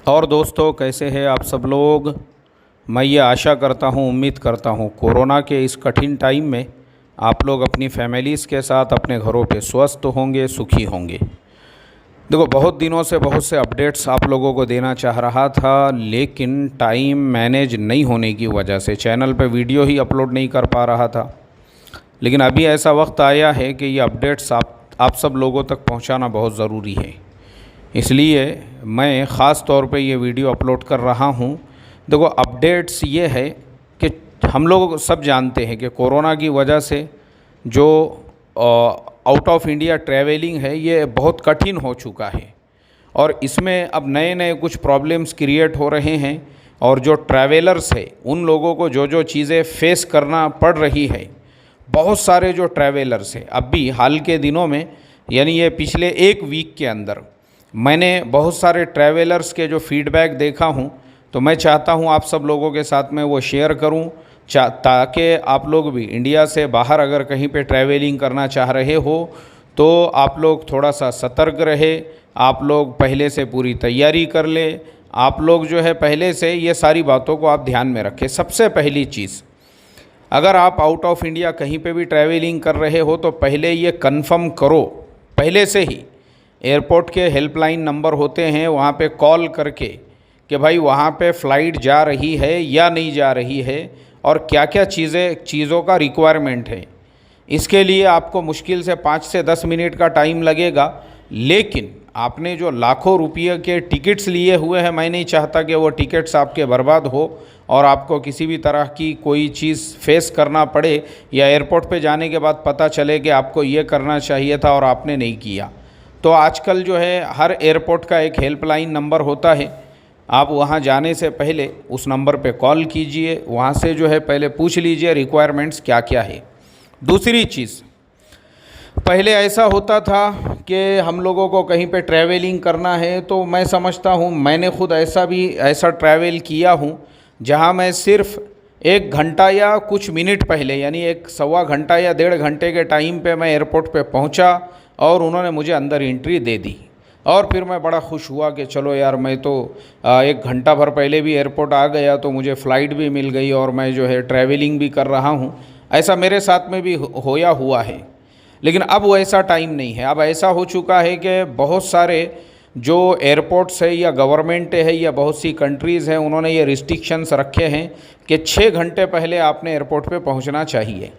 और दोस्तों, कैसे हैं आप सब लोग। मैं ये आशा करता हूँ, उम्मीद करता हूँ कोरोना के इस कठिन टाइम में आप लोग अपनी फैमिलीज़ के साथ अपने घरों पे स्वस्थ होंगे, सुखी होंगे। देखो, बहुत दिनों से बहुत से अपडेट्स आप लोगों को देना चाह रहा था, लेकिन टाइम मैनेज नहीं होने की वजह से चैनल पे वीडियो ही अपलोड नहीं कर पा रहा था। लेकिन अभी ऐसा वक्त आया है कि ये अपडेट्स आप सब लोगों तक पहुंचाना बहुत ज़रूरी है। इसलिए मैं ख़ास तौर पे ये वीडियो अपलोड कर रहा हूँ। देखो, अपडेट्स ये है कि हम लोग सब जानते हैं कि कोरोना की वजह से जो आउट ऑफ इंडिया ट्रैवलिंग है ये बहुत कठिन हो चुका है, और इसमें अब नए नए कुछ प्रॉब्लम्स क्रिएट हो रहे हैं। और जो ट्रैवलर्स है उन लोगों को जो जो चीज़ें फेस करना पड़ रही है, बहुत सारे जो ट्रैवलर्स हैं अभी हाल के दिनों में, यानी ये पिछले एक वीक के अंदर मैंने बहुत सारे ट्रैवलर्स के जो फीडबैक देखा हूँ, तो मैं चाहता हूँ आप सब लोगों के साथ में वो शेयर करूँ, ताकि आप लोग भी इंडिया से बाहर अगर कहीं पे ट्रैवलिंग करना चाह रहे हो तो आप लोग थोड़ा सा सतर्क रहे, आप लोग पहले से पूरी तैयारी कर ले, आप लोग जो है पहले से ये सारी बातों को आप ध्यान में रखें। सबसे पहली चीज़, अगर आप आउट ऑफ इंडिया कहीं पे भी ट्रैवलिंग कर रहे हो तो पहले ये कंफर्म करो, पहले से ही एयरपोर्ट के हेल्पलाइन नंबर होते हैं, वहाँ पे कॉल करके कि भाई वहाँ पे फ़्लाइट जा रही है या नहीं जा रही है, और क्या क्या चीज़ों का रिक्वायरमेंट है। इसके लिए आपको मुश्किल से 5 से 10 मिनट का टाइम लगेगा, लेकिन आपने जो लाखों रुपये के टिकट्स लिए हुए हैं, मैं नहीं चाहता कि वो टिकट्स आपके बर्बाद हो और आपको किसी भी तरह की कोई चीज़ फेस करना पड़े, या एयरपोर्ट पे जाने के बाद पता चले कि आपको ये करना चाहिए था और आपने नहीं किया। तो आजकल जो है हर एयरपोर्ट का एक हेल्पलाइन नंबर होता है, आप वहाँ जाने से पहले उस नंबर पे कॉल कीजिए, वहाँ से जो है पहले पूछ लीजिए रिक्वायरमेंट्स क्या क्या है। दूसरी चीज़, पहले ऐसा होता था कि हम लोगों को कहीं पे ट्रैवलिंग करना है तो मैं समझता हूँ, मैंने खुद ऐसा ट्रैवल किया हूँ जहाँ मैं सिर्फ़ 1 घंटा या कुछ मिनट पहले, यानी 1 सवा घंटा या 1.5 घंटे के टाइम पे मैं एयरपोर्ट पे पहुँचा और उन्होंने मुझे अंदर एंट्री दे दी। और फिर मैं बड़ा खुश हुआ कि चलो यार, मैं तो 1 घंटा भर पहले भी एयरपोर्ट आ गया, तो मुझे फ़्लाइट भी मिल गई और मैं जो है ट्रैवलिंग भी कर रहा हूँ। ऐसा मेरे साथ में भी होया हुआ है। लेकिन अब वो ऐसा टाइम नहीं है। अब ऐसा हो चुका है कि बहुत सारे जो एयरपोर्ट्स है या गवर्नमेंट है या बहुत सी कंट्रीज़ हैं, उन्होंने ये रिस्ट्रिक्शंस रखे हैं कि 6 घंटे पहले आपने एयरपोर्ट पे पहुंचना चाहिए।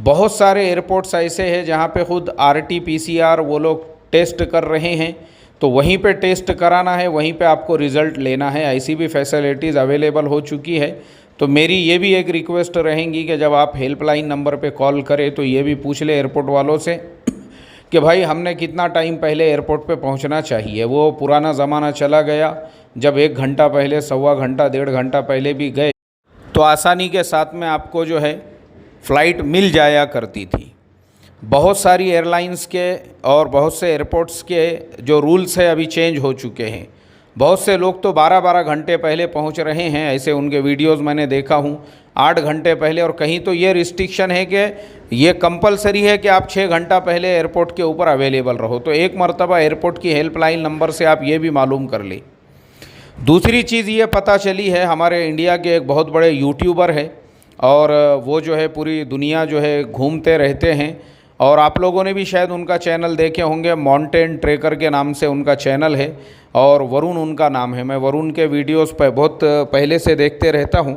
बहुत सारे एयरपोर्ट्स ऐसे हैं जहां पे खुद RT-PCR वो लोग टेस्ट कर रहे हैं, तो वहीं पे टेस्ट कराना है, वहीं पे आपको रिज़ल्ट लेना है। ऐसी भी फैसिलिटीज़ अवेलेबल हो चुकी है। तो मेरी ये भी एक रिक्वेस्ट रहेंगी कि जब आप हेल्पलाइन नंबर पे कॉल करें तो ये भी पूछ ले एयरपोर्ट वालों से कि भाई हमने कितना टाइम पहले एयरपोर्ट पे पहुंचना चाहिए। वो पुराना ज़माना चला गया जब 1 घंटा पहले, सवा घंटा, 1.5 घंटा पहले भी गए तो आसानी के साथ में आपको जो है फ़्लाइट मिल जाया करती थी। बहुत सारी एयरलाइंस के और बहुत से एयरपोर्ट्स के जो रूल्स है अभी चेंज हो चुके हैं। बहुत से लोग तो 12-12 घंटे पहले पहुंच रहे हैं, ऐसे उनके वीडियोस मैंने देखा हूं, 8 घंटे पहले। और कहीं तो ये रिस्ट्रिक्शन है कि ये कंपलसरी है कि आप 6 घंटा पहले एयरपोर्ट के ऊपर अवेलेबल रहो। तो एक मरतबा एयरपोर्ट की हेल्पलाइन नंबर से आप ये भी मालूम कर लें। दूसरी चीज़ ये पता चली है, हमारे इंडिया के एक बहुत बड़े यूट्यूबर है और वो जो है पूरी दुनिया जो है घूमते रहते हैं, और आप लोगों ने भी शायद उनका चैनल देखे होंगे, माउंटेन ट्रेकर के नाम से उनका चैनल है, और वरुण उनका नाम है। मैं वरुण के वीडियोस पे बहुत पहले से देखते रहता हूं।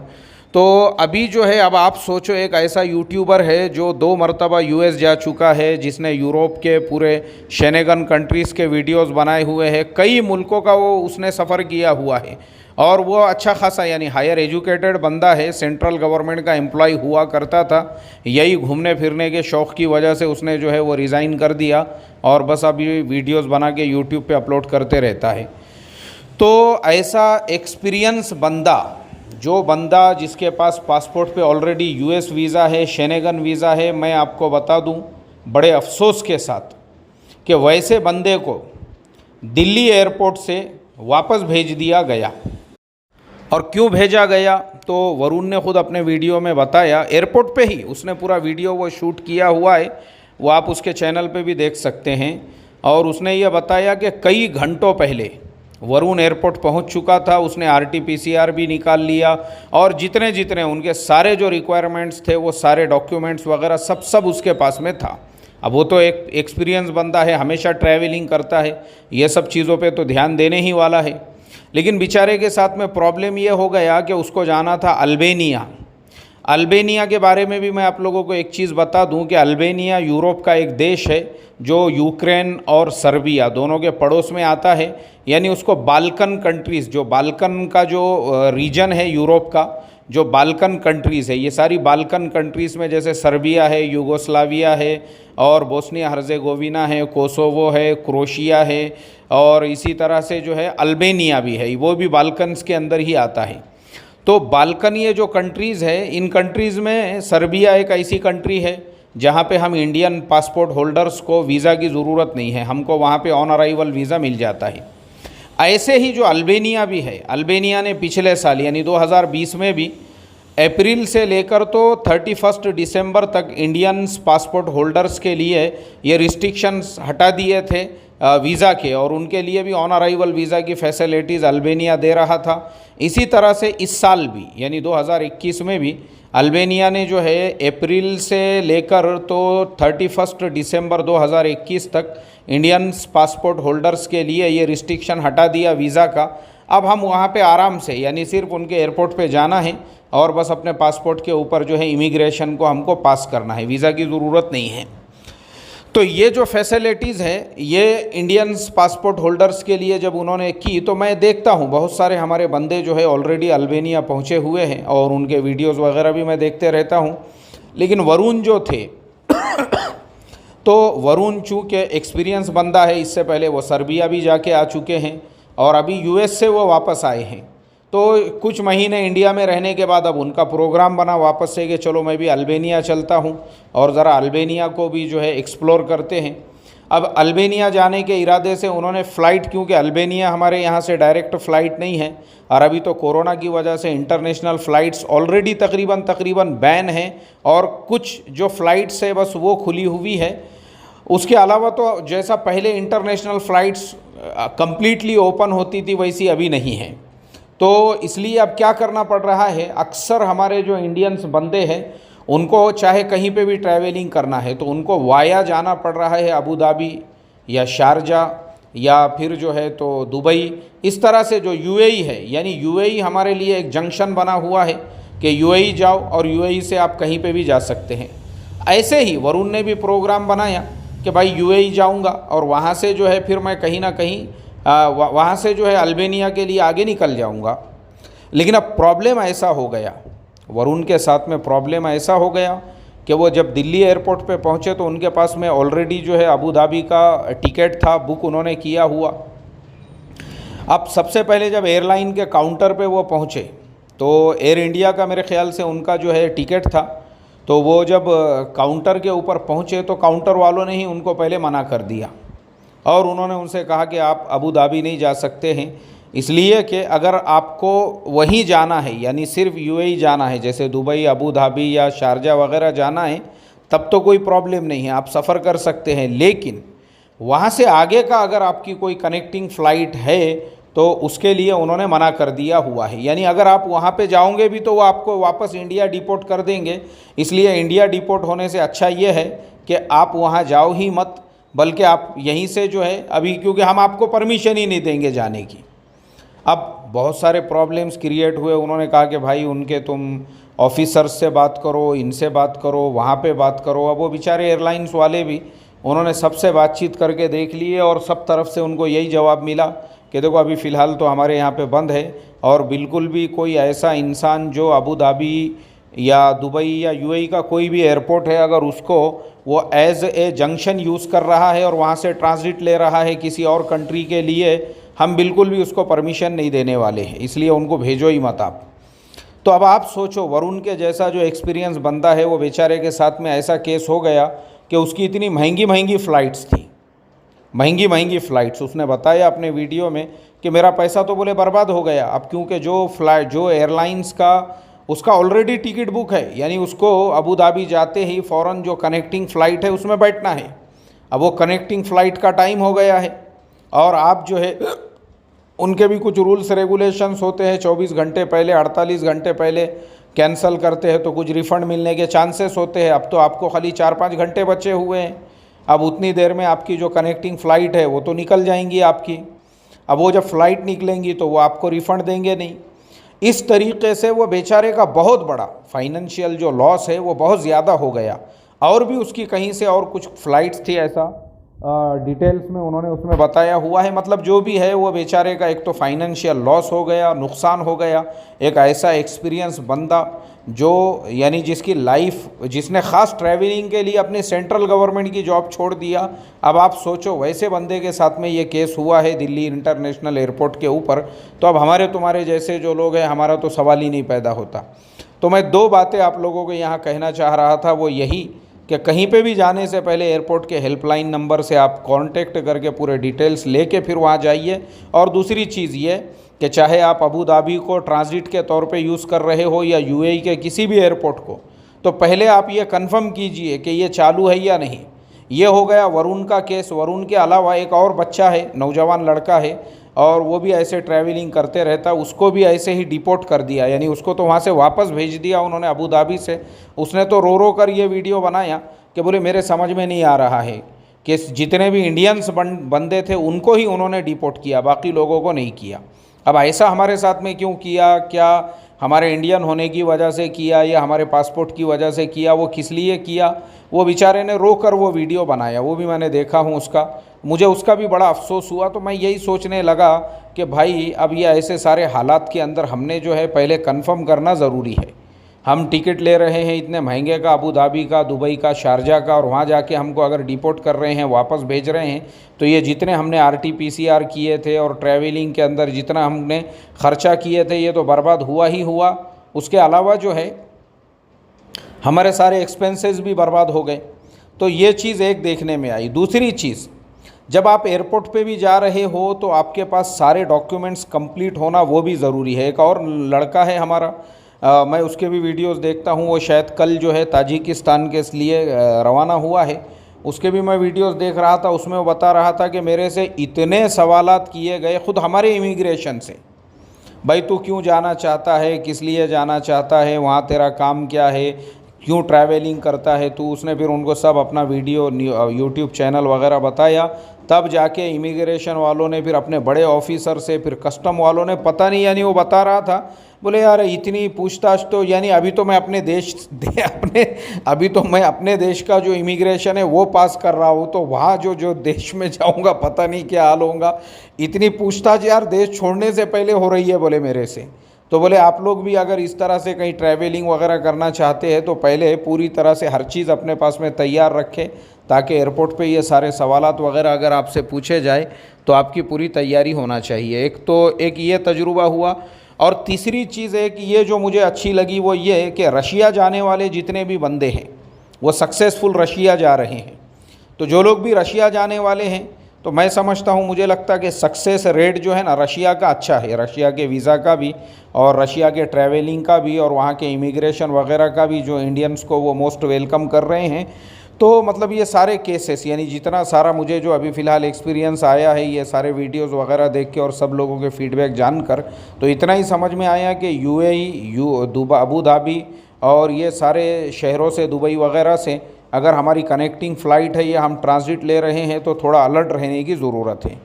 तो अभी जो है, अब आप सोचो, एक ऐसा यूट्यूबर है जो 2 मरतबा US जा चुका है, जिसने यूरोप के पूरे शेनेगन कंट्रीज़ के वीडियोस बनाए हुए हैं, कई मुल्कों का वो उसने सफ़र किया हुआ है, और वो अच्छा खासा यानी हायर एजुकेटेड बंदा है, सेंट्रल गवर्नमेंट का एम्प्लॉय हुआ करता था। यही घूमने फिरने के शौक़ की वजह से उसने जो है वो रिज़ाइन कर दिया और बस अभी वीडियोस बना के यूट्यूब पे अपलोड करते रहता है। तो ऐसा एक्सपीरियंस बंदा, जो बंदा जिसके पास पासपोर्ट पे ऑलरेडी US वीज़ा है, शेनेगन वीज़ा है, मैं आपको बता दूं बड़े अफसोस के साथ कि वैसे बंदे को दिल्ली एयरपोर्ट से वापस भेज दिया गया। और क्यों भेजा गया, तो वरुण ने खुद अपने वीडियो में बताया। एयरपोर्ट पे ही उसने पूरा वीडियो वो शूट किया हुआ है, वो आप उसके चैनल पे भी देख सकते हैं। और उसने ये बताया कि कई घंटों पहले वरुण एयरपोर्ट पहुंच चुका था, उसने RT-PCR भी निकाल लिया और जितने जितने उनके सारे जो रिक्वायरमेंट्स थे वो सारे डॉक्यूमेंट्स वगैरह सब उसके पास में था। अब वो तो एक एक्सपीरियंस बंदा है, हमेशा ट्रैवलिंग करता है, ये सब चीज़ों पे तो ध्यान देने ही वाला है। लेकिन बेचारे के साथ में प्रॉब्लम ये हो गया कि उसको जाना था अल्बानिया। अल्बानिया के बारे में भी मैं आप लोगों को एक चीज़ बता दूं कि अल्बानिया यूरोप का एक देश है जो यूक्रेन और सर्बिया दोनों के पड़ोस में आता है। यानी उसको बाल्कन कंट्रीज़, जो बाल्कन का जो रीजन है यूरोप का, जो बाल्कन कंट्रीज़ है, ये सारी बाल्कन कंट्रीज़ में जैसे सर्बिया है, यूगोस्लाविया है और बोस्निया हर्जेगोविना है, कोसोवो है, क्रोशिया है और इसी तरह से जो है अल्बानिया भी है, वो भी बाल्कन्स के अंदर ही आता है। तो बाल्कन ये जो कंट्रीज़ है, इन कंट्रीज़ में सर्बिया एक ऐसी कंट्री है जहाँ पे हम इंडियन पासपोर्ट होल्डर्स को वीज़ा की ज़रूरत नहीं है, हमको वहाँ पे ऑन अराइवल वीज़ा मिल जाता है। ऐसे ही जो अल्बानिया भी है, अल्बानिया ने पिछले साल यानी 2020 में भी अप्रैल से लेकर तो 31 दिसंबर तक इंडियन पासपोर्ट होल्डर्स के लिए ये रिस्ट्रिक्शंस हटा दिए थे वीज़ा के, और उनके लिए भी ऑन अराइवल वीज़ा की फैसिलिटीज़ अल्बानिया दे रहा था। इसी तरह से इस साल भी यानी 2021 में भी अल्बानिया ने जो है अप्रैल से लेकर तो 31 दिसंबर 2021 तक इंडियन पासपोर्ट होल्डर्स के लिए ये रिस्ट्रिक्शन हटा दिया वीज़ा का। अब हम वहाँ पे आराम से यानी सिर्फ उनके एयरपोर्ट पे जाना है और बस अपने पासपोर्ट के ऊपर जो है इमिग्रेशन को हमको पास करना है, वीज़ा की ज़रूरत नहीं है। तो ये जो फैसिलिटीज़ है ये इंडियंस पासपोर्ट होल्डर्स के लिए जब उन्होंने की, तो मैं देखता हूँ बहुत सारे हमारे बंदे जो है ऑलरेडी अल्बानिया पहुँचे हुए हैं और उनके वीडियोज़ वगैरह भी मैं देखते रहता हूँ। लेकिन वरुण जो थे तो वरुण चूँकि एक्सपीरियंस बंदा है, इससे पहले वो सर्बिया भी जाके आ चुके हैं और अभी US से वो वापस आए हैं। तो कुछ महीने इंडिया में रहने के बाद अब उनका प्रोग्राम बना वापस से कि चलो मैं भी अल्बानिया चलता हूँ और ज़रा अल्बानिया को भी जो है एक्सप्लोर करते हैं। अब अल्बानिया जाने के इरादे से उन्होंने फ़्लाइट, क्योंकि अल्बानिया हमारे यहाँ से डायरेक्ट फ़्लाइट नहीं है और अभी तो कोरोना की वजह से इंटरनेशनल फ़्लाइट्स ऑलरेडी तकरीबन बैन हैं और कुछ जो फ़्लाइट्स है बस वो खुली हुई है। उसके अलावा तो जैसा पहले इंटरनेशनल फ़्लाइट्स कम्प्लीटली ओपन होती थी वैसी अभी नहीं है। तो इसलिए अब क्या करना पड़ रहा है, अक्सर हमारे जो इंडियंस बंदे हैं उनको चाहे कहीं पे भी ट्रैवलिंग करना है तो उनको वाया जाना पड़ रहा है अबू धाबी या शारजा या फिर जो है तो दुबई, इस तरह से जो UAE है। यानी UAE हमारे लिए एक जंक्शन बना हुआ है कि UAE जाओ और UAE से आप कहीं पे भी जा सकते हैं। ऐसे ही वरुण ने भी प्रोग्राम बनाया कि भाई UAE जाऊंगा और वहाँ से जो है फिर मैं कहीं ना कहीं वहाँ से जो है अल्बानिया के लिए आगे निकल जाऊंगा। लेकिन अब प्रॉब्लम ऐसा हो गया, वरुण के साथ में प्रॉब्लम ऐसा हो गया कि वो जब दिल्ली एयरपोर्ट पे पहुँचे तो उनके पास में ऑलरेडी जो है अबू धाबी का टिकट था, बुक उन्होंने किया हुआ। अब सबसे पहले जब एयरलाइन के काउंटर पे वो पहुँचे तो एयर इंडिया का मेरे ख़्याल से उनका जो है टिकट था, तो वो जब काउंटर के ऊपर पहुँचे तो काउंटर वालों ने ही उनको पहले मना कर दिया और उन्होंने उनसे कहा कि आप अबू धाबी नहीं जा सकते हैं, इसलिए कि अगर आपको वहीं जाना है यानी सिर्फ UAE जाना है, जैसे दुबई, अबू धाबी या शारजा वगैरह जाना है, तब तो कोई प्रॉब्लम नहीं है, आप सफ़र कर सकते हैं। लेकिन वहाँ से आगे का अगर आपकी कोई कनेक्टिंग फ़्लाइट है तो उसके लिए उन्होंने मना कर दिया हुआ है। यानी अगर आप वहाँ पे जाओगे भी तो वो आपको वापस इंडिया डिपोर्ट कर देंगे। इसलिए इंडिया डिपोर्ट होने से अच्छा ये है कि आप वहाँ जाओ ही मत, बल्कि आप यहीं से जो है अभी, क्योंकि हम आपको परमिशन ही नहीं देंगे जाने की। अब बहुत सारे प्रॉब्लम्स क्रिएट हुए। उन्होंने कहा कि भाई उनके तुम ऑफिसर्स से बात करो, इनसे बात करो, वहाँ पे बात करो। अब वो बेचारे एयरलाइंस वाले भी, उन्होंने सबसे बातचीत करके देख लिए और सब तरफ से उनको यही जवाब मिला कि देखो अभी फ़िलहाल तो हमारे यहाँ पे बंद है और बिल्कुल भी कोई ऐसा इंसान जो अबू धाबी या दुबई या UAE का कोई भी एयरपोर्ट है, अगर उसको वो एज़ ए जंक्शन यूज़ कर रहा है और वहाँ से ट्रांजिट ले रहा है किसी और कंट्री के लिए, हम बिल्कुल भी उसको परमिशन नहीं देने वाले हैं, इसलिए उनको भेजो ही मत आप। तो अब आप सोचो, वरुण के जैसा जो एक्सपीरियंस बंदा है वो बेचारे के साथ में ऐसा केस हो गया कि उसकी इतनी महंगी महंगी फ़्लाइट्स थी, महंगी महंगी फ़्लाइट्स। उसने बताया अपने वीडियो में कि मेरा पैसा तो बोले बर्बाद हो गया। अब क्योंकि जो एयरलाइंस का उसका ऑलरेडी टिकट बुक है, यानी उसको अबू धाबी जाते ही फ़ौरन जो कनेक्टिंग फ़्लाइट है उसमें बैठना है। अब वो कनेक्टिंग फ़्लाइट का टाइम हो गया है और आप जो है उनके भी कुछ रूल्स रेगुलेशंस होते हैं। 24 घंटे पहले, 48 घंटे पहले कैंसिल करते हैं तो कुछ रिफ़ंड मिलने के चांसेस होते हैं। अब तो आपको खाली 4-5 घंटे बचे हुए हैं। अब उतनी देर में आपकी जो कनेक्टिंग फ़्लाइट है वो तो निकल जाएंगी आपकी। अब वो जब फ़्लाइट निकलेंगी तो वो आपको रिफ़ंड देंगे नहीं। इस तरीके से वो बेचारे का बहुत बड़ा फाइनेंशियल जो लॉस है वो बहुत ज़्यादा हो गया। और भी उसकी कहीं से और कुछ फ़्लाइट्स थी, ऐसा डिटेल्स में उन्होंने उसमें बताया हुआ है। मतलब जो भी है वो बेचारे का एक तो फाइनेंशियल लॉस हो गया, नुकसान हो गया। एक ऐसा एक्सपीरियंस बंदा जो यानी जिसकी लाइफ, जिसने ख़ास ट्रैवलिंग के लिए अपनी सेंट्रल गवर्नमेंट की जॉब छोड़ दिया। अब आप सोचो वैसे बंदे के साथ में ये केस हुआ है दिल्ली इंटरनेशनल एयरपोर्ट के ऊपर, तो अब हमारे तुम्हारे जैसे जो लोग हैं, हमारा तो सवाल ही नहीं पैदा होता। तो मैं 2 बातें आप लोगों को यहाँ कहना चाह रहा था, वो यही कि कहीं पे भी जाने से पहले एयरपोर्ट के हेल्पलाइन नंबर से आप कांटेक्ट करके पूरे डिटेल्स लेके फिर वहाँ जाइए। और दूसरी चीज़ ये कि चाहे आप अबू धाबी को ट्रांजिट के तौर पे यूज़ कर रहे हो या यूएई के किसी भी एयरपोर्ट को, तो पहले आप ये कंफर्म कीजिए कि ये चालू है या नहीं। ये हो गया वरुण का केस। वरुण के अलावा एक और बच्चा है, नौजवान लड़का है, और वो भी ऐसे ट्रैवलिंग करते रहता, उसको भी ऐसे ही डिपोर्ट कर दिया। यानी उसको तो वहाँ से वापस भेज दिया उन्होंने अबू धाबी से। उसने तो रो कर ये वीडियो बनाया कि बोले मेरे समझ में नहीं आ रहा है कि जितने भी इंडियंस बंदे थे उनको ही उन्होंने डिपोर्ट किया, बाकी लोगों को नहीं किया। अब ऐसा हमारे साथ में क्यों किया? क्या हमारे इंडियन होने की वजह से किया या हमारे पासपोर्ट की वजह से किया? वो किस लिए किया? वो बेचारे ने रो कर वो वीडियो बनाया, वो भी मैंने देखा हूँ उसका। मुझे उसका भी बड़ा अफसोस हुआ। तो मैं यही सोचने लगा कि भाई अब ये ऐसे सारे हालात के अंदर हमने जो है पहले कंफर्म करना ज़रूरी है। हम टिकट ले रहे हैं इतने महंगे का, अबू धाबी का, दुबई का, शारजा का, और वहाँ जाके हमको अगर डिपोर्ट कर रहे हैं, वापस भेज रहे हैं, तो ये जितने हमने RT-PCR किए थे और ट्रैवलिंग के अंदर जितना हमने ख़र्चा किए थे ये तो बर्बाद हुआ ही हुआ। उसके अलावा जो है हमारे सारे एक्सपेंसेस भी बर्बाद हो गए। तो ये चीज़ एक देखने में आई। दूसरी चीज़, जब आप एयरपोर्ट पे भी जा रहे हो तो आपके पास सारे डॉक्यूमेंट्स कंप्लीट होना वो भी ज़रूरी है। एक और लड़का है हमारा, मैं उसके भी वीडियोस देखता हूँ, वो शायद कल जो है ताजिकिस्तान के लिए रवाना हुआ है। उसके भी मैं वीडियोस देख रहा था, उसमें वो बता रहा था कि मेरे से इतने सवालात किए गए खुद हमारे इमिग्रेशन से, भाई तू क्यों जाना चाहता है, किस लिए जाना चाहता है, वहाँ तेरा काम क्या है, क्यों ट्रैवलिंग करता है तू। उसने फिर उनको सब अपना वीडियो यूट्यूब चैनल वगैरह बताया। तब जाके इमिग्रेशन वालों ने फिर अपने बड़े ऑफिसर से, फिर कस्टम वालों ने, पता नहीं, यानी वो बता रहा था, बोले यार इतनी पूछताछ तो, यानी अभी तो मैं अपने देश का जो इमिग्रेशन है वो पास कर रहा हूँ, तो वहाँ जो देश में जाऊँगा पता नहीं क्या हाल होगा। इतनी पूछताछ यार देश छोड़ने से पहले हो रही है बोले मेरे से। तो बोले आप लोग भी अगर इस तरह से कहीं ट्रैवलिंग वगैरह करना चाहते हैं तो पहले पूरी तरह से हर चीज़ अपने पास में तैयार रखें, ताकि एयरपोर्ट पे ये सारे सवालात वगैरह अगर आपसे पूछे जाए तो आपकी पूरी तैयारी होना चाहिए। एक ये तजुर्बा हुआ। और तीसरी चीज़ है कि ये जो मुझे अच्छी लगी वो ये है कि रशिया जाने वाले जितने भी बंदे हैं वो सक्सेसफुल रशिया जा रहे हैं। तो जो लोग भी रशिया जाने वाले हैं, तो मैं समझता हूँ, मुझे लगता है कि सक्सेस रेट जो है ना रशिया का अच्छा है। रशिया के वीज़ा का भी और रशिया के ट्रैवलिंग का भी और वहाँ के इमिग्रेशन वगैरह का भी, जो इंडियंस को वो मोस्ट वेलकम कर रहे हैं। तो मतलब ये सारे केसेस, यानी जितना सारा मुझे जो अभी फ़िलहाल एक्सपीरियंस आया है, ये सारे वीडियोस वगैरह देख के और सब लोगों के फीडबैक जानकर, तो इतना ही समझ में आया कि अबू धाबी और ये सारे शहरों से, दुबई वगैरह से अगर हमारी कनेक्टिंग फ़्लाइट है या हम ट्रांजिट ले रहे हैं तो थोड़ा अलर्ट रहने की ज़रूरत है।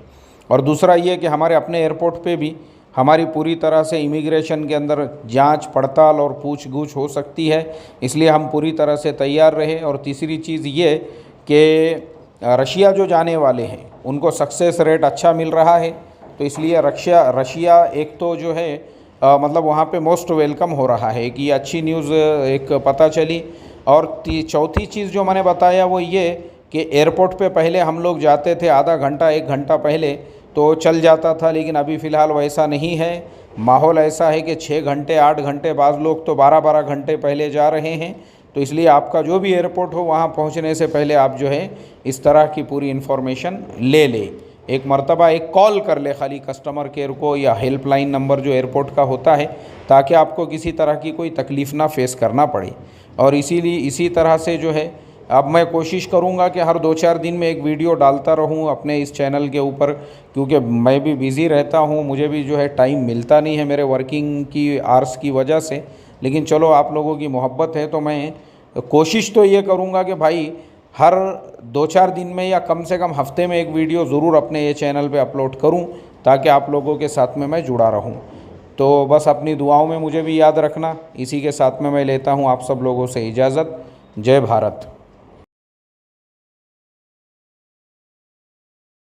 और दूसरा ये कि हमारे अपने एयरपोर्ट पे भी हमारी पूरी तरह से इमिग्रेशन के अंदर जांच पड़ताल और पूछ-गूछ हो सकती है, इसलिए हम पूरी तरह से तैयार रहें। और तीसरी चीज़ ये कि रशिया जो जाने वाले हैं उनको सक्सेस रेट अच्छा मिल रहा है, तो इसलिए रशिया एक तो जो है मतलब वहाँ पे मोस्ट वेलकम हो रहा है कि ये अच्छी न्यूज़ एक पता चली। और चौथी चीज़ जो मैंने बताया वो ये कि एयरपोर्ट पे पहले हम लोग जाते थे आधा घंटा 1 घंटा पहले तो चल जाता था, लेकिन अभी फ़िलहाल वैसा नहीं है। माहौल ऐसा है कि 6 घंटे 8 घंटे, बाज़ लोग तो 12-12 घंटे पहले जा रहे हैं। तो इसलिए आपका जो भी एयरपोर्ट हो वहाँ पहुँचने से पहले आप जो है इस तरह की पूरी इन्फॉर्मेशन ले लें। एक मरतबा एक कॉल कर ले खाली कस्टमर केयर को या हेल्पलाइन नंबर जो एयरपोर्ट का होता है, ताकि आपको किसी तरह की कोई तकलीफ़ ना फेस करना पड़े। और इसी तरह से जो है अब मैं कोशिश करूंगा कि हर 2-4 दिन में एक वीडियो डालता रहूं अपने इस चैनल के ऊपर, क्योंकि मैं भी बिज़ी रहता हूं, मुझे भी जो है टाइम मिलता नहीं है मेरे वर्किंग की आवर्स की वजह से। लेकिन चलो, आप लोगों की मोहब्बत है तो मैं कोशिश तो ये करूंगा कि भाई हर 2-4 दिन में या कम से कम हफ्ते में एक वीडियो ज़रूर अपने ये चैनल पे अपलोड करूं, ताकि आप लोगों के साथ में मैं जुड़ा रहूं। तो बस अपनी दुआओं में मुझे भी याद रखना। इसी के साथ में मैं लेता हूं आप सब लोगों से इजाज़त। जय भारत।